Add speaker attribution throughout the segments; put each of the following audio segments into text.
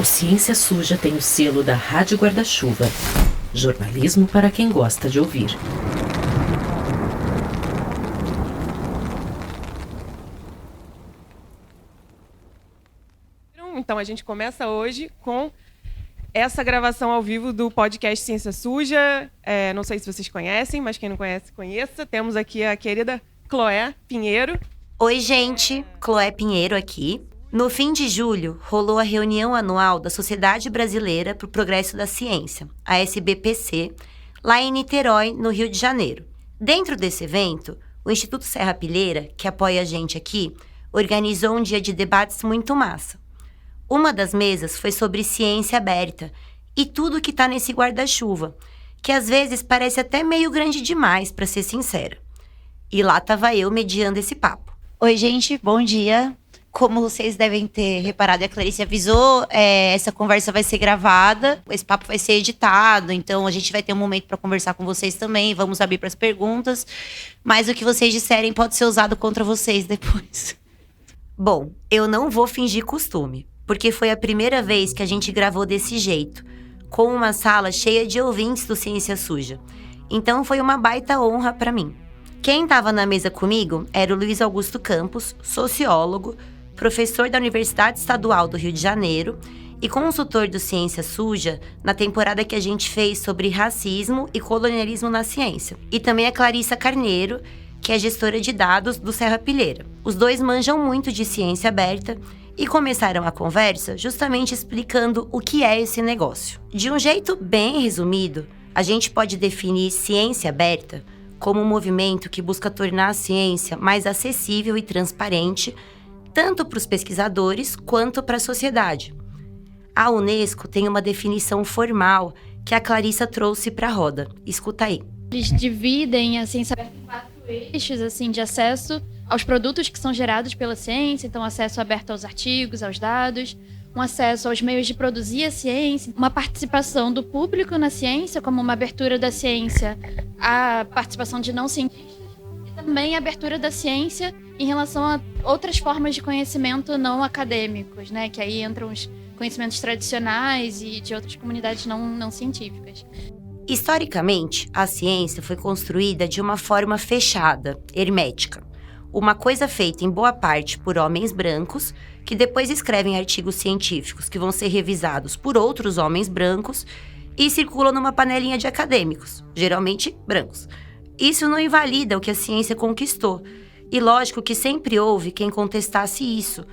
Speaker 1: O Ciência Suja tem o selo da Rádio Guarda-Chuva. Jornalismo para quem gosta de ouvir.
Speaker 2: Então, a gente começa hoje com essa gravação ao vivo do podcast Ciência Suja. Não sei se vocês conhecem, mas quem não conhece, conheça. Temos aqui a querida Chloé Pinheiro.
Speaker 3: Oi, gente. Chloé Pinheiro aqui. No fim de julho, rolou a reunião anual da Sociedade Brasileira para o Progresso da Ciência, a SBPC, lá em Niterói, no Rio de Janeiro. Dentro desse evento, o Instituto Serra Pilheira, que apoia a gente aqui, organizou um dia de debates muito massa. Uma das mesas foi sobre ciência aberta e tudo que está nesse guarda-chuva, que às vezes parece até meio grande demais, para ser sincera. E lá estava eu mediando esse papo.
Speaker 4: Oi, gente, bom dia. Como vocês devem ter reparado e a Clarice avisou, essa conversa vai ser gravada, esse papo vai ser editado, então a gente vai ter um momento para conversar com vocês também, vamos abrir para as perguntas, mas o que vocês disserem pode ser usado contra vocês depois.
Speaker 3: Bom, eu não vou fingir costume, porque foi a primeira vez que a gente gravou desse jeito, com uma sala cheia de ouvintes do Ciência Suja. Então foi uma baita honra para mim. Quem estava na mesa comigo era o Luiz Augusto Campos, sociólogo, professor da Universidade Estadual do Rio de Janeiro e consultor do Ciência Suja na temporada que a gente fez sobre racismo e colonialismo na ciência. E também a Clarissa Carneiro, que é gestora de dados do Serra Pilheira. Os dois manjam muito de ciência aberta e começaram a conversa justamente explicando o que é esse negócio. De um jeito bem resumido, a gente pode definir ciência aberta como um movimento que busca tornar a ciência mais acessível e transparente, tanto para os pesquisadores quanto para a sociedade. A Unesco tem uma definição formal que a Clarissa trouxe para a roda. Escuta aí.
Speaker 5: Eles dividem a ciência aberta em 4 eixos assim, de acesso aos produtos que são gerados pela ciência, então acesso aberto aos artigos, aos dados, um acesso aos meios de produzir a ciência, uma participação do público na ciência, como uma abertura da ciência à participação de não cientistas, e também a abertura da ciência em relação a outras formas de conhecimento não acadêmicos, né? Que aí entram os conhecimentos tradicionais e de outras comunidades não científicas.
Speaker 3: Historicamente, a ciência foi construída de uma forma fechada, hermética. Uma coisa feita em boa parte por homens brancos, que depois escrevem artigos científicos que vão ser revisados por outros homens brancos e circulam numa panelinha de acadêmicos, geralmente brancos. Isso não invalida o que a ciência conquistou. E lógico que sempre houve quem contestasse isso,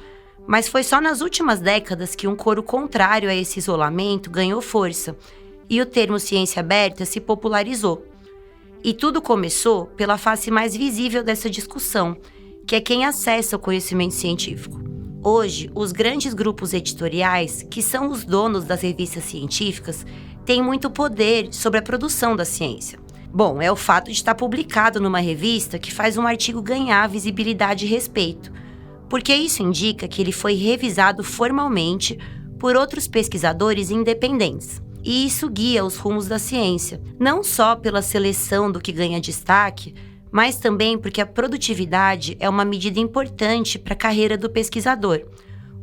Speaker 3: mas foi só nas últimas décadas que um coro contrário a esse isolamento ganhou força e o termo ciência aberta se popularizou. E tudo começou pela face mais visível dessa discussão, que é quem acessa o conhecimento científico. Hoje, os grandes grupos editoriais, que são os donos das revistas científicas, têm muito poder sobre a produção da ciência. Bom, é o fato de estar publicado numa revista que faz um artigo ganhar visibilidade e respeito, porque isso indica que ele foi revisado formalmente por outros pesquisadores independentes. E isso guia os rumos da ciência, não só pela seleção do que ganha destaque, mas também porque a produtividade é uma medida importante para a carreira do pesquisador,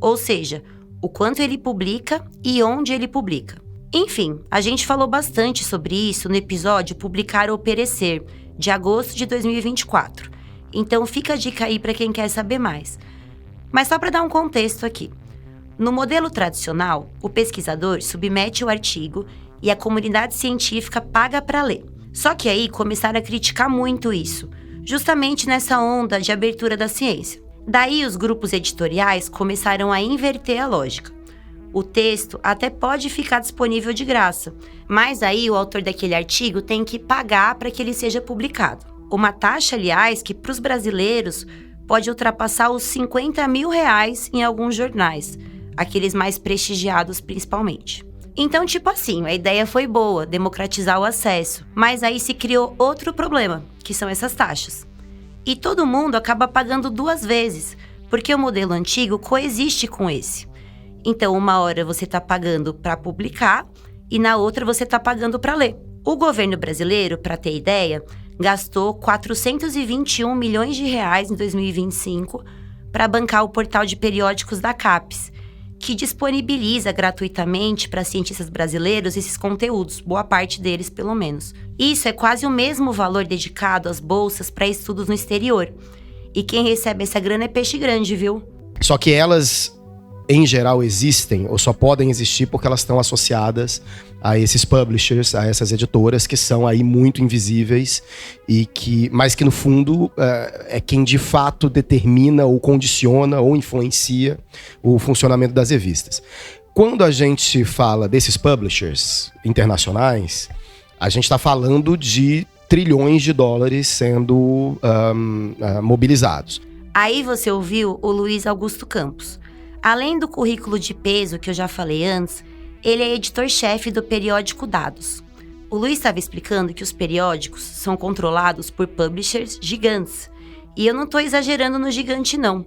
Speaker 3: ou seja, o quanto ele publica e onde ele publica. Enfim, a gente falou bastante sobre isso no episódio Publicar ou Perecer, de agosto de 2024. Então fica a dica aí para quem quer saber mais. Mas só para dar um contexto aqui. No modelo tradicional, o pesquisador submete o artigo e a comunidade científica paga para ler. Só que aí começaram a criticar muito isso, justamente nessa onda de abertura da ciência. Daí os grupos editoriais começaram a inverter a lógica. O texto até pode ficar disponível de graça, mas aí o autor daquele artigo tem que pagar para que ele seja publicado. Uma taxa, aliás, que para os brasileiros pode ultrapassar os R$50 mil em alguns jornais, aqueles mais prestigiados principalmente. Então, tipo assim, a ideia foi boa, democratizar o acesso, mas aí se criou outro problema, que são essas taxas. E todo mundo acaba pagando 2 vezes, porque o modelo antigo coexiste com esse. Então, uma hora você está pagando para publicar e na outra você está pagando para ler. O governo brasileiro, para ter ideia, gastou R$421 milhões em 2025 para bancar o portal de periódicos da CAPES, que disponibiliza gratuitamente para cientistas brasileiros esses conteúdos, boa parte deles pelo menos. Isso é quase o mesmo valor dedicado às bolsas para estudos no exterior. E quem recebe essa grana é peixe grande, viu?
Speaker 6: Só que elas, em geral, existem ou só podem existir porque elas estão associadas a esses publishers, a essas editoras que são aí muito invisíveis mas que no fundo é quem de fato determina ou condiciona ou influencia o funcionamento das revistas. Quando a gente fala desses publishers internacionais, a gente está falando de trilhões de dólares sendo mobilizados.
Speaker 3: Aí você ouviu o Luiz Augusto Campos. Além do currículo de peso que eu já falei antes, ele é editor-chefe do periódico Dados. O Luiz estava explicando que os periódicos são controlados por publishers gigantes. E eu não estou exagerando no gigante, não.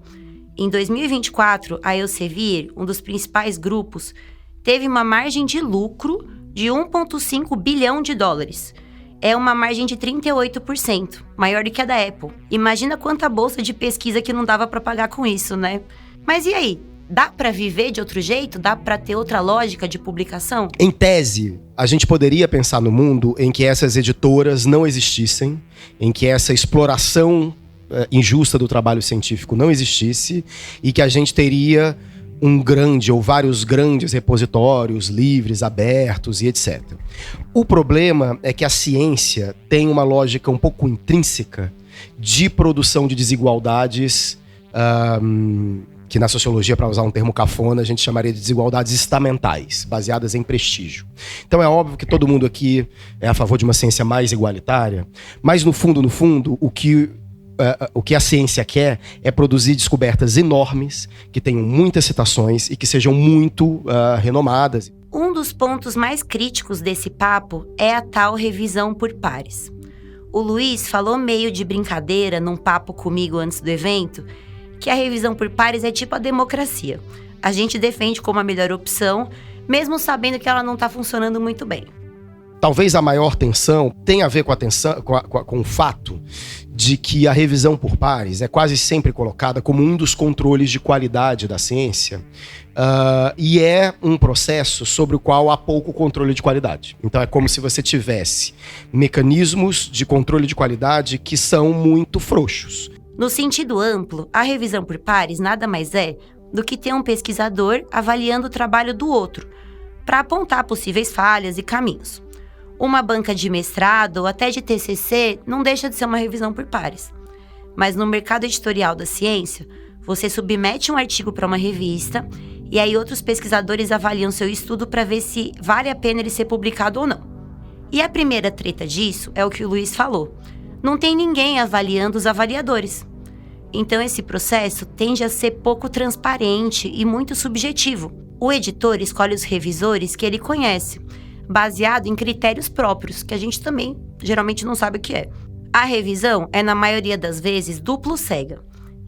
Speaker 3: Em 2024, a Elsevier, um dos principais grupos, teve uma margem de lucro de 1,5 bilhão de dólares. É uma margem de 38%, maior do que a da Apple. Imagina quanta bolsa de pesquisa que não dava para pagar com isso, né? Mas e aí? Dá para viver de outro jeito? Dá para ter outra lógica de publicação?
Speaker 6: Em tese, a gente poderia pensar no mundo em que essas editoras não existissem, em que essa exploração injusta do trabalho científico não existisse e que a gente teria um grande ou vários grandes repositórios livres, abertos e etc. O problema é que a ciência tem uma lógica um pouco intrínseca de produção de desigualdades que na sociologia, para usar um termo cafona, a gente chamaria de desigualdades estamentais, baseadas em prestígio. Então é óbvio que todo mundo aqui é a favor de uma ciência mais igualitária, mas no fundo, o que a ciência quer é produzir descobertas enormes, que tenham muitas citações e que sejam muito renomadas.
Speaker 3: Um dos pontos mais críticos desse papo é a tal revisão por pares. O Luiz falou meio de brincadeira num papo comigo antes do evento que a revisão por pares é tipo a democracia. A gente defende como a melhor opção, mesmo sabendo que ela não está funcionando muito bem.
Speaker 6: Talvez a maior tensão tenha a ver com o fato de que a revisão por pares é quase sempre colocada como um dos controles de qualidade da ciência e é um processo sobre o qual há pouco controle de qualidade. Então é como se você tivesse mecanismos de controle de qualidade que são muito frouxos.
Speaker 3: No sentido amplo, a revisão por pares nada mais é do que ter um pesquisador avaliando o trabalho do outro, para apontar possíveis falhas e caminhos. Uma banca de mestrado ou até de TCC não deixa de ser uma revisão por pares. Mas no mercado editorial da ciência, você submete um artigo para uma revista e aí outros pesquisadores avaliam seu estudo para ver se vale a pena ele ser publicado ou não. E a primeira treta disso é o que o Luiz falou. Não tem ninguém avaliando os avaliadores. Então esse processo tende a ser pouco transparente e muito subjetivo. O editor escolhe os revisores que ele conhece, baseado em critérios próprios, que a gente também geralmente não sabe o que é. A revisão é, na maioria das vezes, duplo cega.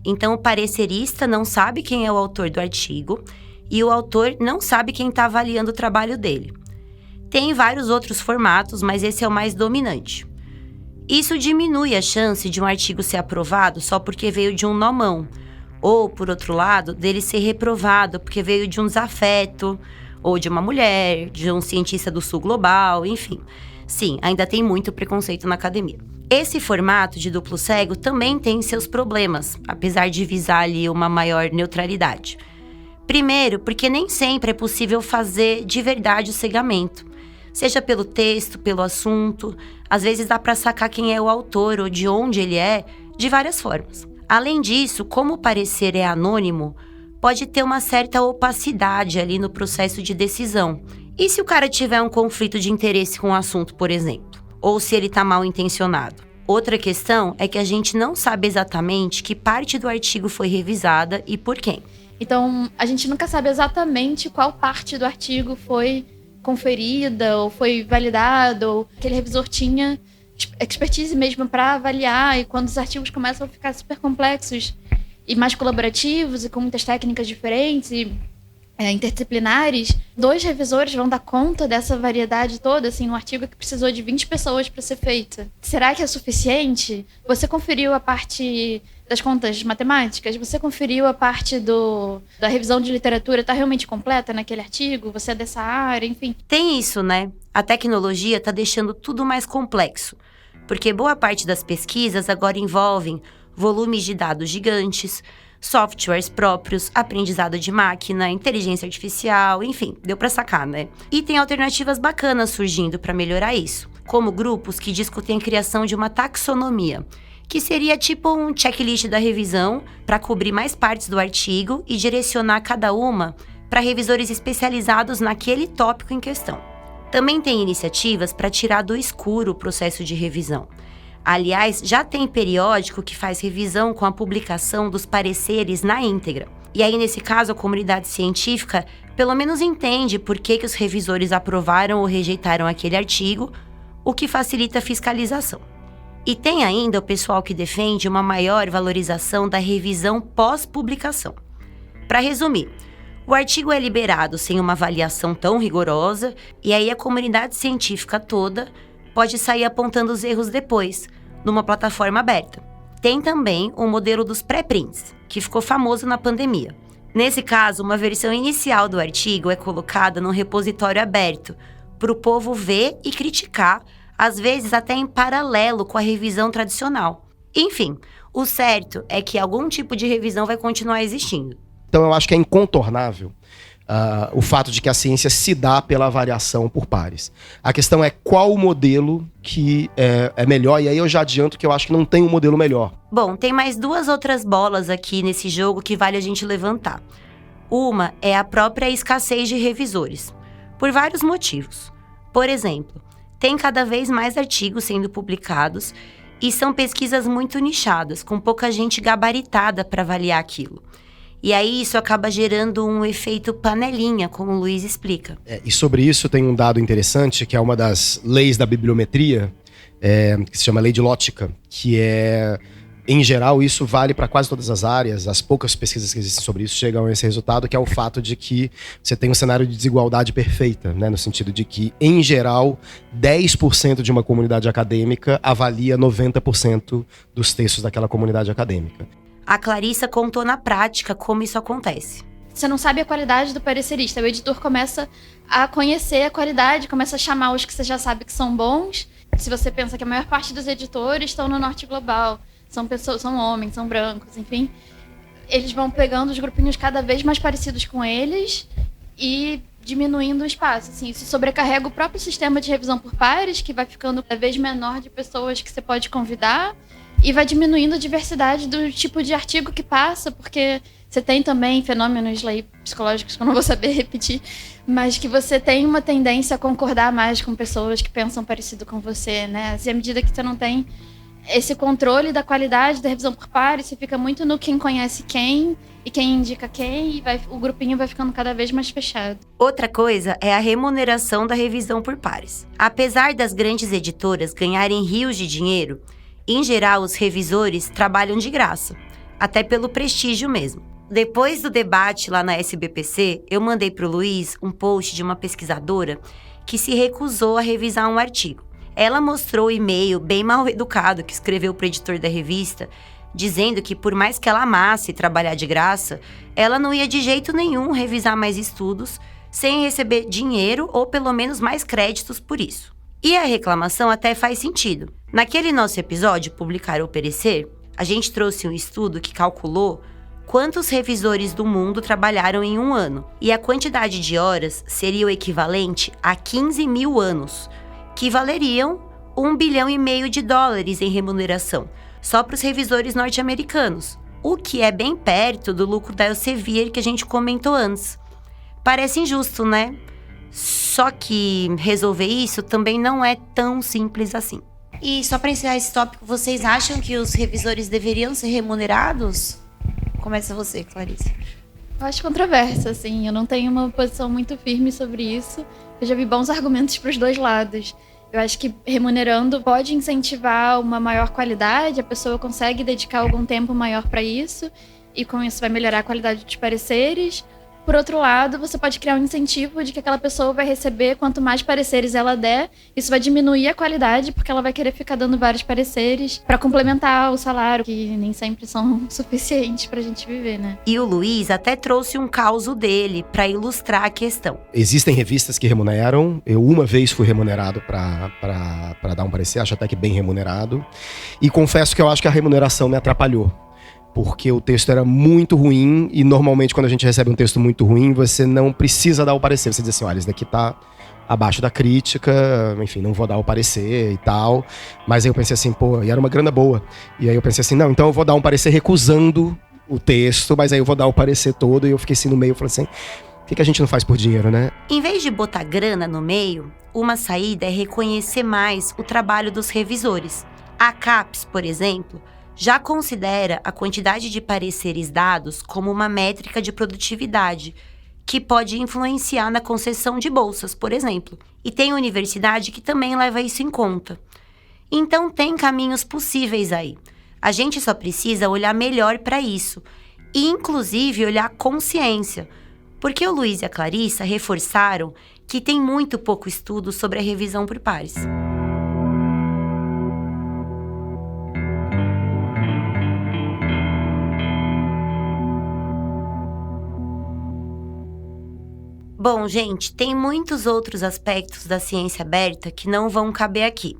Speaker 3: Então o parecerista não sabe quem é o autor do artigo e o autor não sabe quem está avaliando o trabalho dele. Tem vários outros formatos, mas esse é o mais dominante. Isso diminui a chance de um artigo ser aprovado só porque veio de um nomão, ou, por outro lado, dele ser reprovado porque veio de um desafeto, ou de uma mulher, de um cientista do sul global, enfim. Sim, ainda tem muito preconceito na academia. Esse formato de duplo cego também tem seus problemas, apesar de visar ali uma maior neutralidade. Primeiro, porque nem sempre é possível fazer de verdade o cegamento. Seja pelo texto, pelo assunto, às vezes dá para sacar quem é o autor ou de onde ele é, de várias formas. Além disso, como o parecer é anônimo, pode ter uma certa opacidade ali no processo de decisão. E se o cara tiver um conflito de interesse com o assunto, por exemplo? Ou se ele tá mal intencionado? Outra questão é que a gente não sabe exatamente que parte do artigo foi revisada e por quem.
Speaker 5: Então, a gente nunca sabe exatamente qual parte do artigo foi conferida ou foi validada, ou aquele revisor tinha expertise mesmo para avaliar, e quando os artigos começam a ficar super complexos e mais colaborativos e com muitas técnicas diferentes e interdisciplinares, 2 revisores vão dar conta dessa variedade toda, assim, num artigo que precisou de 20 pessoas para ser feita. Será que é suficiente? Você conferiu a parte das contas matemáticas? Você conferiu a parte da revisão de literatura? Está realmente completa naquele artigo? Você é dessa área? Enfim.
Speaker 3: Tem isso, né? A tecnologia está deixando tudo mais complexo, porque boa parte das pesquisas agora envolvem volumes de dados gigantes, softwares próprios, aprendizado de máquina, inteligência artificial, enfim, deu pra sacar, né? E tem alternativas bacanas surgindo para melhorar isso, como grupos que discutem a criação de uma taxonomia, que seria tipo um checklist da revisão para cobrir mais partes do artigo e direcionar cada uma para revisores especializados naquele tópico em questão. Também tem iniciativas para tirar do escuro o processo de revisão. Aliás, já tem periódico que faz revisão com a publicação dos pareceres na íntegra. E aí, nesse caso, a comunidade científica pelo menos entende por que os revisores aprovaram ou rejeitaram aquele artigo, o que facilita a fiscalização. E tem ainda o pessoal que defende uma maior valorização da revisão pós-publicação. Para resumir, o artigo é liberado sem uma avaliação tão rigorosa, e aí a comunidade científica toda pode sair apontando os erros depois, numa plataforma aberta. Tem também o modelo dos pré-prints, que ficou famoso na pandemia. Nesse caso, uma versão inicial do artigo é colocada num repositório aberto, para o povo ver e criticar, às vezes até em paralelo com a revisão tradicional. Enfim, o certo é que algum tipo de revisão vai continuar existindo.
Speaker 6: Então eu acho que é incontornável o fato de que a ciência se dá pela avaliação por pares. A questão é qual o modelo que é melhor, e aí eu já adianto que eu acho que não tem um modelo melhor.
Speaker 3: Bom, tem mais 2 outras bolas aqui nesse jogo que vale a gente levantar. Uma é a própria escassez de revisores, por vários motivos. Por exemplo, tem cada vez mais artigos sendo publicados e são pesquisas muito nichadas, com pouca gente gabaritada para avaliar aquilo. E aí isso acaba gerando um efeito panelinha, como o Luiz explica.
Speaker 6: E sobre isso tem um dado interessante, que é uma das leis da bibliometria, que se chama Lei de Lótica, que em geral, isso vale para quase todas as áreas. As poucas pesquisas que existem sobre isso chegam a esse resultado, que é o fato de que você tem um cenário de desigualdade perfeita, né? No sentido de que, em geral, 10% de uma comunidade acadêmica avalia 90% dos textos daquela comunidade acadêmica.
Speaker 3: A Clarissa contou na prática como isso acontece.
Speaker 5: Você não sabe a qualidade do parecerista. O editor começa a conhecer a qualidade, começa a chamar os que você já sabe que são bons. Se você pensa que a maior parte dos editores estão no norte global, são pessoas, são homens, são brancos, enfim. Eles vão pegando os grupinhos cada vez mais parecidos com eles e diminuindo o espaço. Assim, isso sobrecarrega o próprio sistema de revisão por pares, que vai ficando cada vez menor de pessoas que você pode convidar. E vai diminuindo a diversidade do tipo de artigo que passa, porque você tem também fenômenos psicológicos que eu não vou saber repetir, mas que você tem uma tendência a concordar mais com pessoas que pensam parecido com você, né? Assim, à medida que você não tem esse controle da qualidade da revisão por pares, você fica muito no quem conhece quem e quem indica quem, e o grupinho vai ficando cada vez mais fechado.
Speaker 3: Outra coisa é a remuneração da revisão por pares. Apesar das grandes editoras ganharem rios de dinheiro, em geral, os revisores trabalham de graça, até pelo prestígio mesmo. Depois do debate lá na SBPC, eu mandei para o Luiz um post de uma pesquisadora que se recusou a revisar um artigo. Ela mostrou o e-mail bem mal educado que escreveu para o editor da revista, dizendo que por mais que ela amasse trabalhar de graça, ela não ia de jeito nenhum revisar mais estudos sem receber dinheiro ou pelo menos mais créditos por isso. E a reclamação até faz sentido. Naquele nosso episódio, Publicar ou Perecer, a gente trouxe um estudo que calculou quantos revisores do mundo trabalharam em um ano. E a quantidade de horas seria o equivalente a 15 mil anos, que valeriam $1,5 bilhão em remuneração, só para os revisores norte-americanos, o que é bem perto do lucro da Elsevier que a gente comentou antes. Parece injusto, né? Só que resolver isso também não é tão simples assim.
Speaker 4: E só para encerrar esse tópico, vocês acham que os revisores deveriam ser remunerados? Começa você, Clarissa.
Speaker 5: Eu acho controverso, assim. Eu não tenho uma posição muito firme sobre isso. Eu já vi bons argumentos para os dois lados. Eu acho que remunerando pode incentivar uma maior qualidade, a pessoa consegue dedicar algum tempo maior para isso, e com isso vai melhorar a qualidade dos pareceres. Por outro lado, você pode criar um incentivo de que aquela pessoa vai receber quanto mais pareceres ela der, isso vai diminuir a qualidade, porque ela vai querer ficar dando vários pareceres para complementar o salário, que nem sempre são suficientes pra gente viver, né?
Speaker 3: E o Luiz até trouxe um caso dele para ilustrar a questão.
Speaker 6: Existem revistas que remuneram. Eu uma vez fui remunerado para dar um parecer, acho até que bem remunerado. E confesso que eu acho que a remuneração me atrapalhou. Porque o texto era muito ruim e normalmente quando a gente recebe um texto muito ruim, você não precisa dar o parecer. Você diz assim, olha, isso daqui tá abaixo da crítica, enfim, não vou dar o parecer e tal. Mas aí eu pensei assim, pô, e era uma grana boa. E aí eu pensei assim, não, então eu vou dar um parecer recusando o texto, mas aí eu vou dar o parecer todo. E eu fiquei assim no meio, falei assim, o que a gente não faz por dinheiro, né?
Speaker 3: Em vez de botar grana no meio, uma saída é reconhecer mais o trabalho dos revisores. A CAPES, por exemplo, já considera a quantidade de pareceres dados como uma métrica de produtividade, que pode influenciar na concessão de bolsas, por exemplo. E tem universidade que também leva isso em conta. Então tem caminhos possíveis aí. A gente só precisa olhar melhor para isso, e inclusive olhar com consciência, porque o Luiz e a Clarissa reforçaram que tem muito pouco estudo sobre a revisão por pares. Bom, gente, tem muitos outros aspectos da ciência aberta que não vão caber aqui,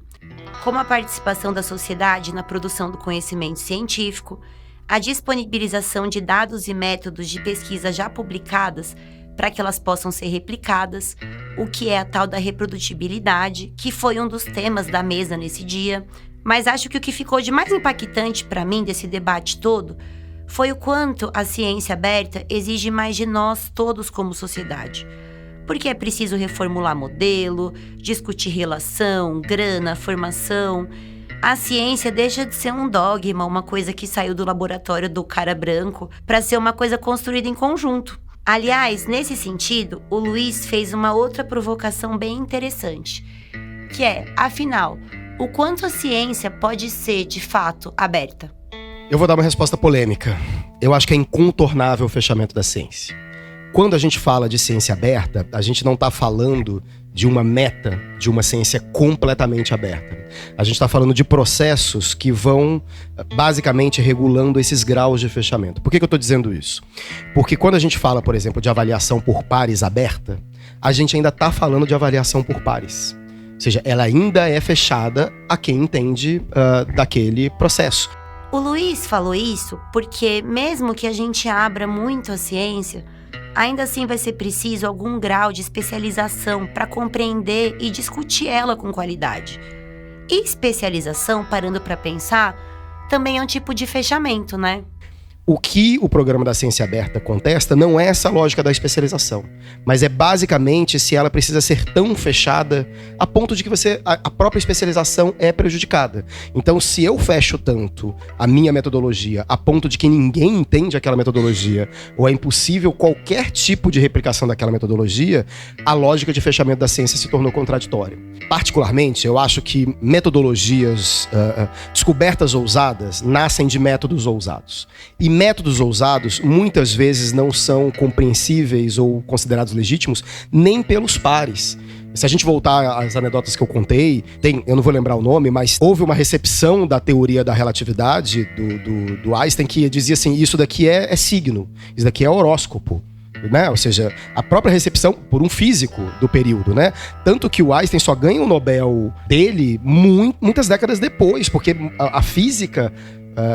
Speaker 3: como a participação da sociedade na produção do conhecimento científico, a disponibilização de dados e métodos de pesquisa já publicadas para que elas possam ser replicadas, o que é a tal da reprodutibilidade, que foi um dos temas da mesa nesse dia. Mas acho que o que ficou de mais impactante para mim desse debate todo foi o quanto a ciência aberta exige mais de nós todos como sociedade. Porque é preciso reformular modelo, discutir relação, grana, formação. A ciência deixa de ser um dogma, uma coisa que saiu do laboratório do cara branco, para ser uma coisa construída em conjunto. Aliás, nesse sentido, o Luiz fez uma outra provocação bem interessante, que é, afinal, o quanto a ciência pode ser, de fato, aberta?
Speaker 6: Eu vou dar uma resposta polêmica. Eu acho que é incontornável o fechamento da ciência. Quando a gente fala de ciência aberta, a gente não está falando de uma meta, de uma ciência completamente aberta. A gente está falando de processos que vão, basicamente, regulando esses graus de fechamento. Por que eu estou dizendo isso? Porque quando a gente fala, por exemplo, de avaliação por pares aberta, a gente ainda está falando de avaliação por pares. Ou seja, ela ainda é fechada a quem entende daquele processo.
Speaker 3: O Luiz falou isso porque, mesmo que a gente abra muito a ciência, ainda assim vai ser preciso algum grau de especialização para compreender e discutir ela com qualidade. E especialização, parando para pensar, também é um tipo de fechamento, né?
Speaker 6: O que o programa da ciência aberta contesta não é essa lógica da especialização, mas é basicamente se ela precisa ser tão fechada a ponto de que a própria especialização é prejudicada. Então, se eu fecho tanto a minha metodologia a ponto de que ninguém entende aquela metodologia, ou é impossível qualquer tipo de replicação daquela metodologia, a lógica de fechamento da ciência se tornou contraditória. Particularmente, eu acho que metodologias, descobertas ousadas, nascem de métodos ousados. E métodos ousados muitas vezes não são compreensíveis ou considerados legítimos nem pelos pares. Se a gente voltar às anedotas que eu contei, eu não vou lembrar o nome, mas houve uma recepção da teoria da relatividade do Einstein que dizia assim, isso daqui é signo, isso daqui é horóscopo. Né? Ou seja, a própria recepção por um físico do período, né? Tanto que o Einstein só ganha o Nobel dele muitas décadas depois, porque a física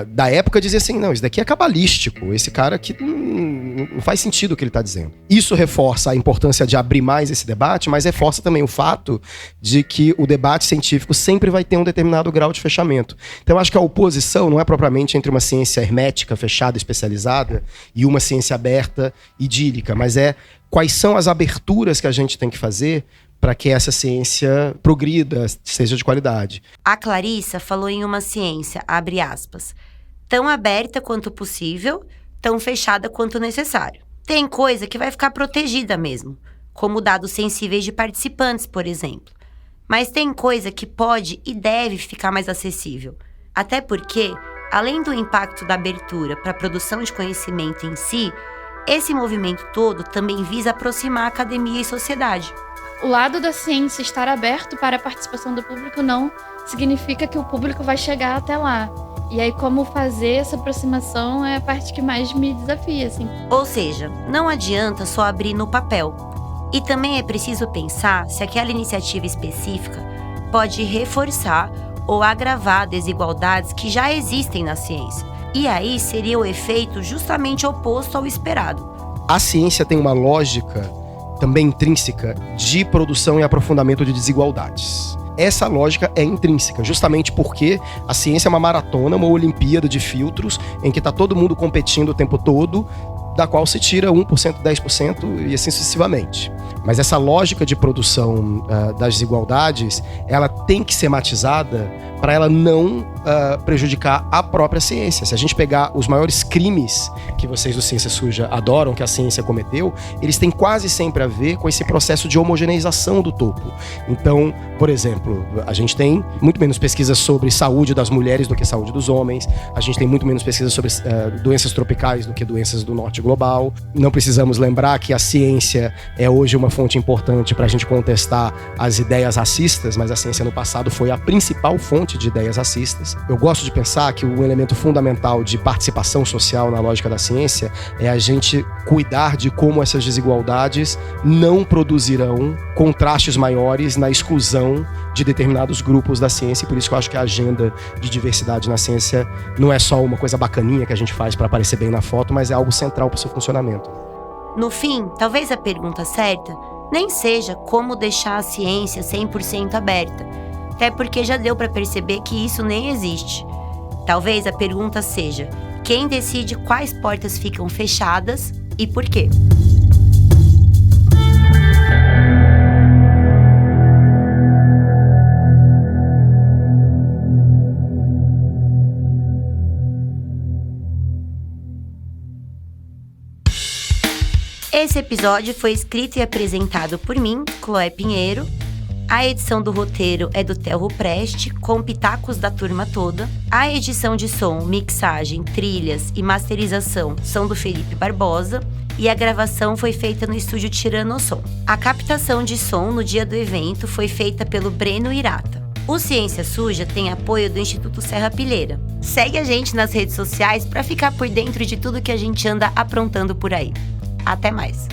Speaker 6: da época dizia assim, não, isso daqui é cabalístico, esse cara aqui não faz sentido o que ele está dizendo. Isso reforça a importância de abrir mais esse debate, mas reforça também o fato de que o debate científico sempre vai ter um determinado grau de fechamento. Então eu acho que a oposição não é propriamente entre uma ciência hermética, fechada, especializada, e uma ciência aberta, idílica, mas é quais são as aberturas que a gente tem que fazer para que essa ciência progrida, seja de qualidade.
Speaker 3: A Clarissa falou em uma ciência, abre aspas, tão aberta quanto possível, tão fechada quanto necessário. Tem coisa que vai ficar protegida mesmo, como dados sensíveis de participantes, por exemplo. Mas tem coisa que pode e deve ficar mais acessível. Até porque, além do impacto da abertura para a produção de conhecimento em si, Esse movimento todo também visa aproximar a academia e sociedade.
Speaker 5: O lado da ciência estar aberto para a participação do público não significa que o público vai chegar até lá. E aí, como fazer essa aproximação é a parte que mais me desafia, assim.
Speaker 3: Ou seja, não adianta só abrir no papel. E também é preciso pensar se aquela iniciativa específica pode reforçar ou agravar desigualdades que já existem na ciência. E aí seria o efeito justamente oposto ao esperado.
Speaker 6: A ciência tem uma lógica também intrínseca de produção e aprofundamento de desigualdades. Essa lógica é intrínseca, justamente porque a ciência é uma maratona, uma Olimpíada de filtros, em que está todo mundo competindo o tempo todo, da qual se tira 1%, 10% e assim sucessivamente. Mas essa lógica de produção das desigualdades, ela tem que ser matizada para ela não prejudicar a própria ciência. Se a gente pegar os maiores crimes que vocês do Ciência Suja adoram, que a ciência cometeu, eles têm quase sempre a ver com esse processo de homogeneização do topo. Então, por exemplo, a gente tem muito menos pesquisas sobre saúde das mulheres do que saúde dos homens, a gente tem muito menos pesquisas sobre doenças tropicais do que doenças do norte global. Não precisamos lembrar que a ciência é hoje uma fonte importante para a gente contestar as ideias racistas, mas a ciência no passado foi a principal fonte de ideias racistas. Eu gosto de pensar que o elemento fundamental de participação social na lógica da ciência é a gente cuidar de como essas desigualdades não produzirão contrastes maiores na exclusão de determinados grupos da ciência, e por isso que eu acho que a agenda de diversidade na ciência não é só uma coisa bacaninha que a gente faz para aparecer bem na foto, mas é algo central para o seu funcionamento.
Speaker 3: No fim, talvez a pergunta certa nem seja como deixar a ciência 100% aberta, até porque já deu para perceber que isso nem existe. Talvez a pergunta seja: quem decide quais portas ficam fechadas e por quê? Esse episódio foi escrito e apresentado por mim, Chloé Pinheiro. A edição do roteiro é do Telro Preste, com pitacos da turma toda. A edição de som, mixagem, trilhas e masterização são do Felipe Barbosa. E a gravação foi feita no estúdio Tiranossom. A captação de som no dia do evento foi feita pelo Breno Hirata. O Ciência Suja tem apoio do Instituto Serra Pilheira. Segue a gente nas redes sociais para ficar por dentro de tudo que a gente anda aprontando por aí. Até mais!